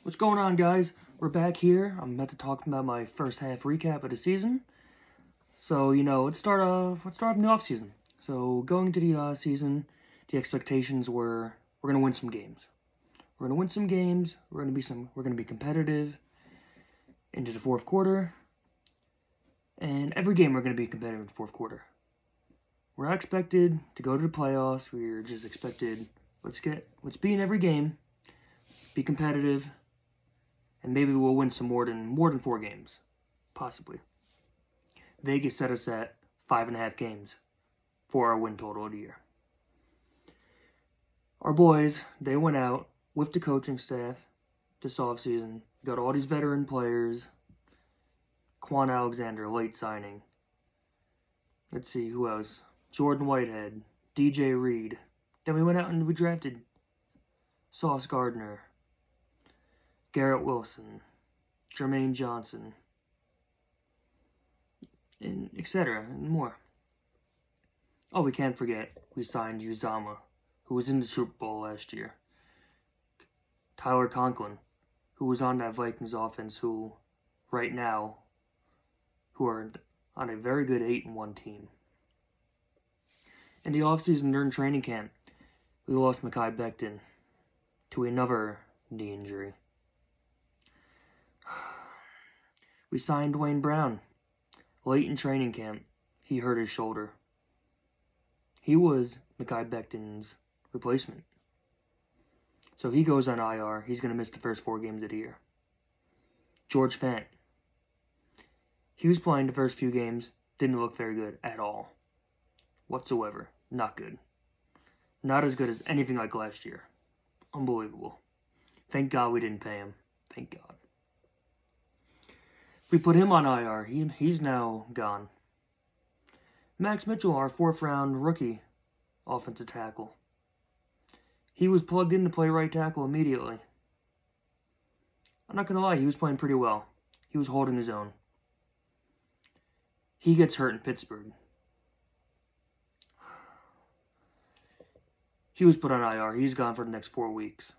What's going on, guys? We're back here. I'm about to talk about my first half recap of the season. So, let's start off in the off season. So, going to the season, the expectations were we're gonna win some games. We're gonna win some games. We're gonna be competitive into the fourth quarter, and every game we're gonna be competitive in the fourth quarter. We're not expected to go to the playoffs. We're just expected. Let's be in every game, be competitive. And maybe we'll win some more than 4 games, possibly. Vegas set us at 5.5 games for our win total of the year. Our boys, they went out with the coaching staff this offseason, got all these veteran players. Quan Alexander, late signing. Let's see, who else? Jordan Whitehead, DJ Reed. Then we went out and we drafted Sauce Gardner, Garrett Wilson, Jermaine Johnson, and etc. and more. Oh, we can't forget we signed Uzama, who was in the Super Bowl last year. Tyler Conklin, who was on that Vikings offense, who right now are on a very good 8-1 team. In the offseason during training camp, we lost Mekhi Becton to another knee injury. We signed Dwayne Brown. Late in training camp, he hurt his shoulder. He was Mekhi Becton's replacement. So he goes on IR. He's going to miss the first 4 games of the year. George Fant. He was playing the first few games. Didn't look very good at all. Whatsoever. Not good. Not as good as anything like last year. Unbelievable. Thank God we didn't pay him. Thank God. We put him on IR. He's now gone. Max Mitchell, our 4th-round rookie offensive tackle. He was plugged in to play right tackle immediately. I'm not going to lie, he was playing pretty well. He was holding his own. He gets hurt in Pittsburgh. He was put on IR. He's gone for the next 4 weeks.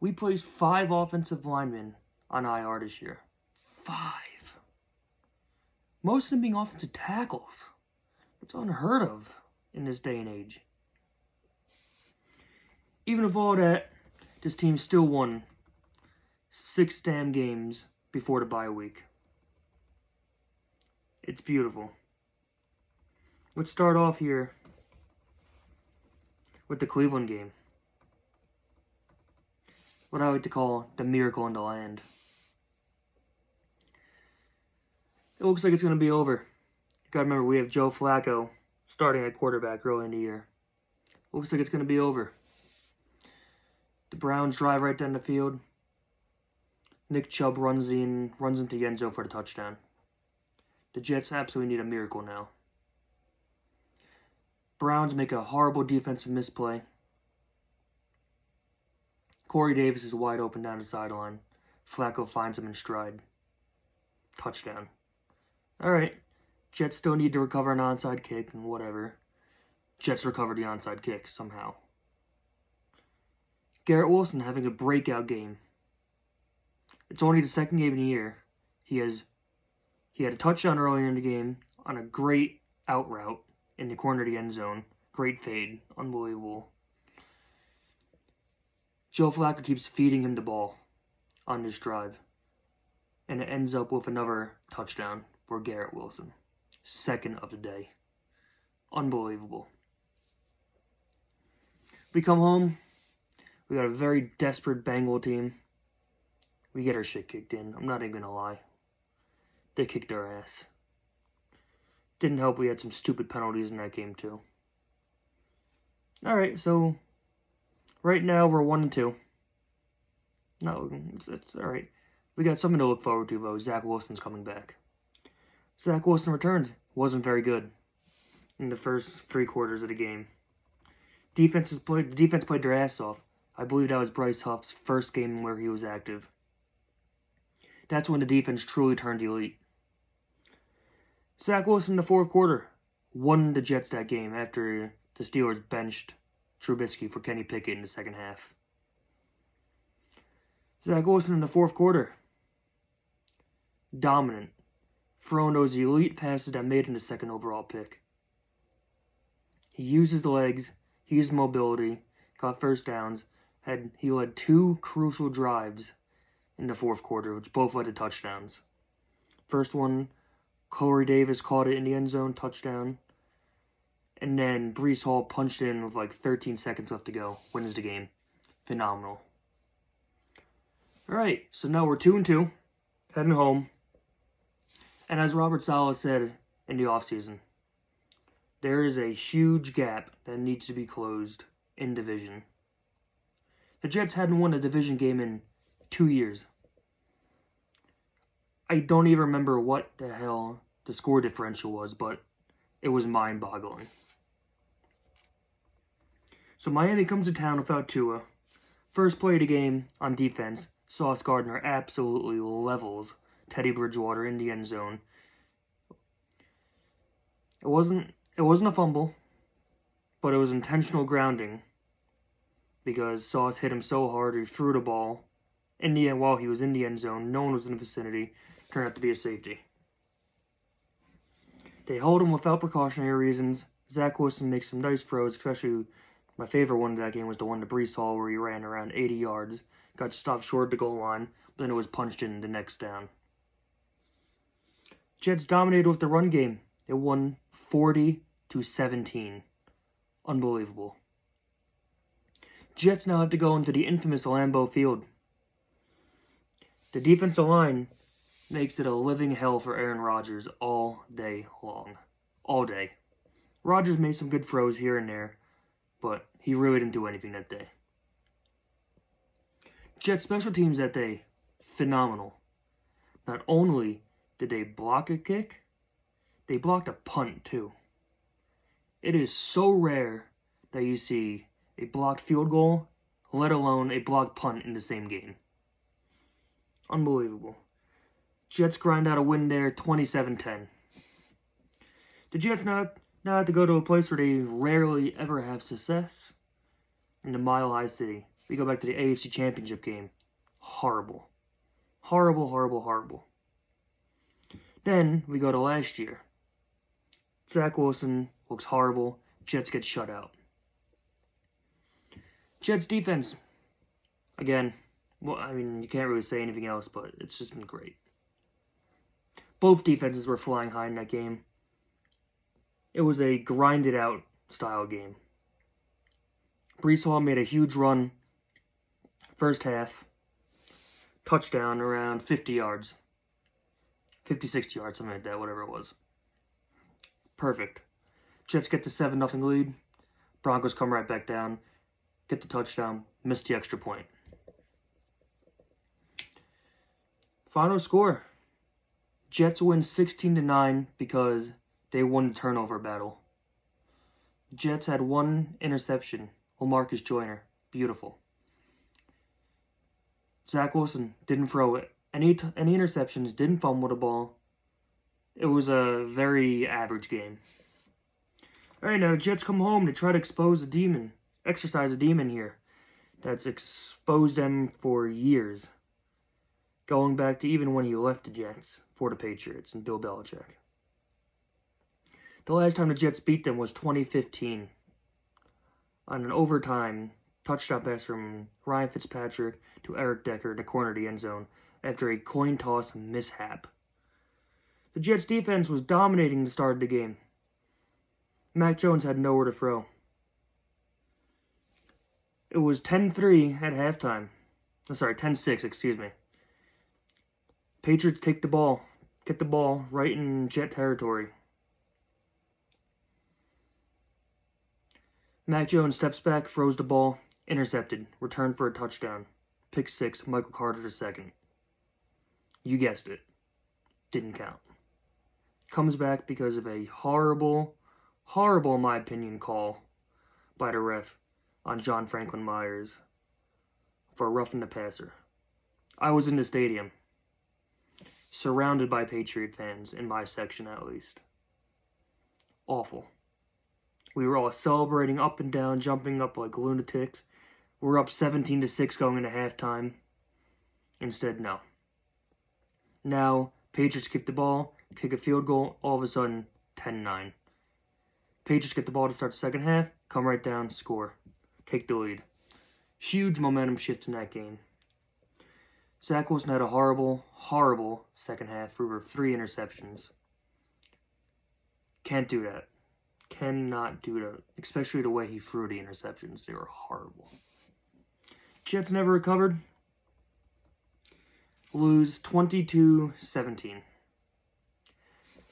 We placed 5 offensive linemen on IR this year. 5. Most of them being offensive tackles. It's unheard of in this day and age. Even with all that, this team still won 6 damn games before the bye week. It's beautiful. Let's start off here with the Cleveland game. What I like to call the miracle in the land. It looks like it's going to be over. You gotta remember, we have Joe Flacco starting at quarterback early in the year. Looks like it's going to be over. The Browns drive right down the field. Nick Chubb runs into the end zone for the touchdown. The Jets absolutely need a miracle now. Browns make a horrible defensive misplay. Corey Davis is wide open down the sideline. Flacco finds him in stride. Touchdown. Alright. Jets still need to recover an onside kick and whatever. Jets recover the onside kick somehow. Garrett Wilson having a breakout game. It's only the 2nd game of the year. He had a touchdown early in the game on a great out route in the corner of the end zone. Great fade. Unbelievable. Joe Flacco keeps feeding him the ball on this drive. And it ends up with another touchdown for Garrett Wilson. 2nd of the day. Unbelievable. We come home. We got a very desperate Bengal team. We get our shit kicked in. I'm not even going to lie. They kicked our ass. Didn't help we had some stupid penalties in that game too. Alright, so right now we're 1-2. No, it's alright. We got something to look forward to though. Zach Wilson's coming back. Zach Wilson returns. Wasn't very good in the first 3 quarters of the game. The defense played their ass off. I believe that was Bryce Huff's first game where he was active. That's when the defense truly turned elite. Zach Wilson in the 4th quarter won the Jets that game after the Steelers benched Trubisky for Kenny Pickett in the second half. Zach Wilson in the fourth quarter. Dominant. Throwing those elite passes that made him the second overall pick. He used his legs, he used mobility, got first downs. He led 2 crucial drives in the fourth quarter, which both led to touchdowns. First one, Corey Davis caught it in the end zone, touchdown. And then Breece Hall punched in with like 13 seconds left to go, wins the game. Phenomenal. Alright, so now we're 2-2, heading home. And as Robert Saleh said in the offseason, there is a huge gap that needs to be closed in division. The Jets hadn't won a division game in 2 years. I don't even remember what the hell the score differential was, but it was mind-boggling. So Miami comes to town without Tua. First play of the game on defense, Sauce Gardner absolutely levels Teddy Bridgewater in the end zone. It wasn't a fumble, but it was intentional grounding because Sauce hit him so hard he threw the ball. In the end, while he was in the end zone, no one was in the vicinity. Turned out to be a safety. They hold him without precautionary reasons. Zach Wilson makes some nice throws, especially my favorite one of that game was the one to Breece Hall where he ran around 80 yards. Got stopped short of the goal line, but then it was punched in the next down. Jets dominated with the run game. They won 40-17. Unbelievable. Jets now have to go into the infamous Lambeau Field. The defensive line makes it a living hell for Aaron Rodgers all day long. All day. Rodgers made some good throws here and there, but he really didn't do anything that day. Jets special teams that day, phenomenal. Not only did they block a kick, they blocked a punt too. It is so rare that you see a blocked field goal, let alone a blocked punt in the same game. Unbelievable. Jets grind out a win there, 27-10. The Jets now have to go to a place where they rarely ever have success. In the Mile High City. We go back to the AFC Championship game. Horrible. Horrible, horrible, horrible. Then we go to last year. Zach Wilson looks horrible. Jets get shut out. Jets defense. Again, well, I mean, you can't really say anything else, but it's just been great. Both defenses were flying high in that game. It was a grinded out style game. Breece Hall made a huge run. First half. Touchdown around 50 yards. 50, 60 yards, something like that, whatever it was. Perfect. Jets get the 7-0 lead. Broncos come right back down. Get the touchdown. Missed the extra point. Final score. Jets win 16-9 because they won the turnover battle. Jets had 1 interception. Lamarcus Joyner. Beautiful. Zach Wilson didn't throw it. Any interceptions, didn't fumble the ball. It was a very average game. Alright, now the Jets come home to try to exercise a demon here. That's exposed them for years. Going back to even when he left the Jets for the Patriots and Bill Belichick. The last time the Jets beat them was 2015. On an overtime touchdown pass from Ryan Fitzpatrick to Eric Decker in the corner of the end zone after a coin toss mishap. The Jets defense was dominating the start of the game. Mac Jones had nowhere to throw. It was 10-3 at halftime. 10-6, excuse me. Patriots take the ball. Get the ball right in Jet territory. Mac Jones steps back, throws the ball, intercepted, returned for a touchdown. Pick 6, Michael Carter II. You guessed it. Didn't count. Comes back because of a horrible, in my opinion, call by the ref on John Franklin Myers for roughing the passer. I was in the stadium, surrounded by Patriot fans, in my section at least. Awful. We were all celebrating up and down, jumping up like lunatics. We're up 17-6 going into halftime. Instead, no. Now, Patriots kick the ball, kick a field goal, all of a sudden, 10-9. Patriots get the ball to start the second half, come right down, score. Take the lead. Huge momentum shift in that game. Zach Wilson had a horrible, horrible second half for over 3 interceptions. Can't do that. Cannot do that. Especially the way he threw the interceptions. They were horrible. Jets never recovered. Lose 22-17.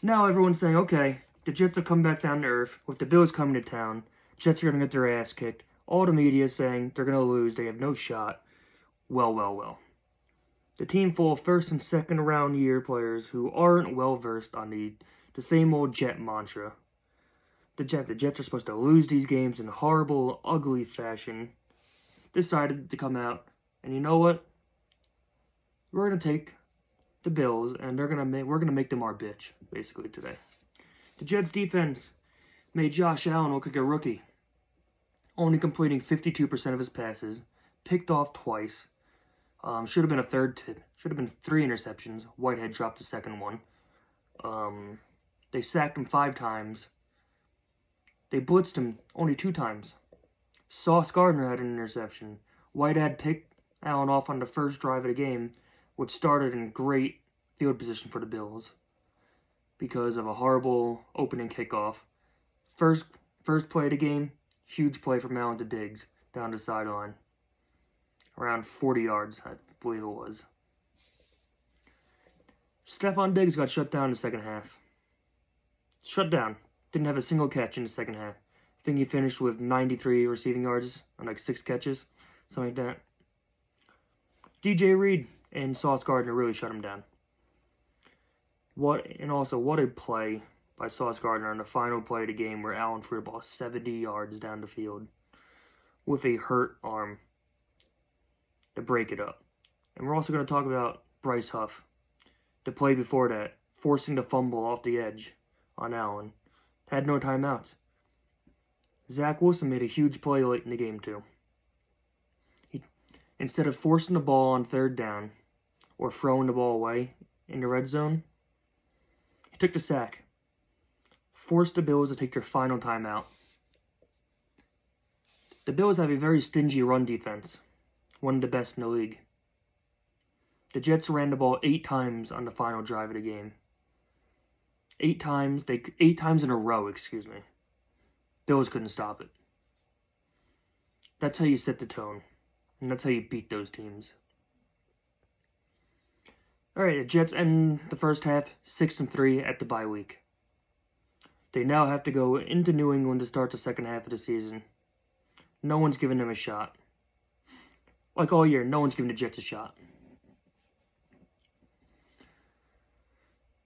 Now everyone's saying, okay, the Jets have come back down to earth. With the Bills coming to town, Jets are going to get their ass kicked. All the media is saying they're going to lose. They have no shot. Well. The team full of first and second round year players who aren't well versed on the same old Jet mantra. The Jets are supposed to lose these games in horrible, ugly fashion. Decided to come out, and you know what? We're gonna take the Bills, and we're gonna make them our bitch basically today. The Jets defense made Josh Allen look like a rookie, only completing 52% of his passes, picked off twice. Should have been a third tip. Should have been 3 interceptions. Whitehead dropped the second one. They sacked him 5 times. They blitzed him only 2 times. Sauce Gardner had an interception. Whitehead picked Allen off on the first drive of the game, which started in great field position for the Bills because of a horrible opening kickoff. First play of the game, huge play from Allen to Diggs down the sideline. Around 40 yards, I believe it was. Stephon Diggs got shut down in the second half. Shut down. Didn't have a single catch in the second half. I think he finished with 93 receiving yards on like 6 catches, something like that. DJ Reed and Sauce Gardner really shut him down. What a play by Sauce Gardner on the final play of the game where Allen threw the ball 70 yards down the field with a hurt arm to break it up. And we're also going to talk about Bryce Huff. The play before that, forcing the fumble off the edge on Allen. Had no timeouts. Zach Wilson made a huge play late in the game too. Instead of forcing the ball on third down or throwing the ball away in the red zone, he took the sack. Forced the Bills to take their final timeout. The Bills have a very stingy run defense. One of the best in the league. The Jets ran the ball 8 times on the final drive of the game. 8 times in a row, excuse me. Bills couldn't stop it. That's how you set the tone. And that's how you beat those teams. Alright, the Jets end the first half 6-3 at the bye week. They now have to go into New England to start the second half of the season. No one's giving them a shot. Like all year, no one's giving the Jets a shot.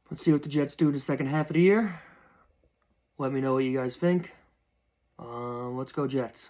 Let's see what the Jets do in the second half of the year. Let me know what you guys think. Let's go Jets.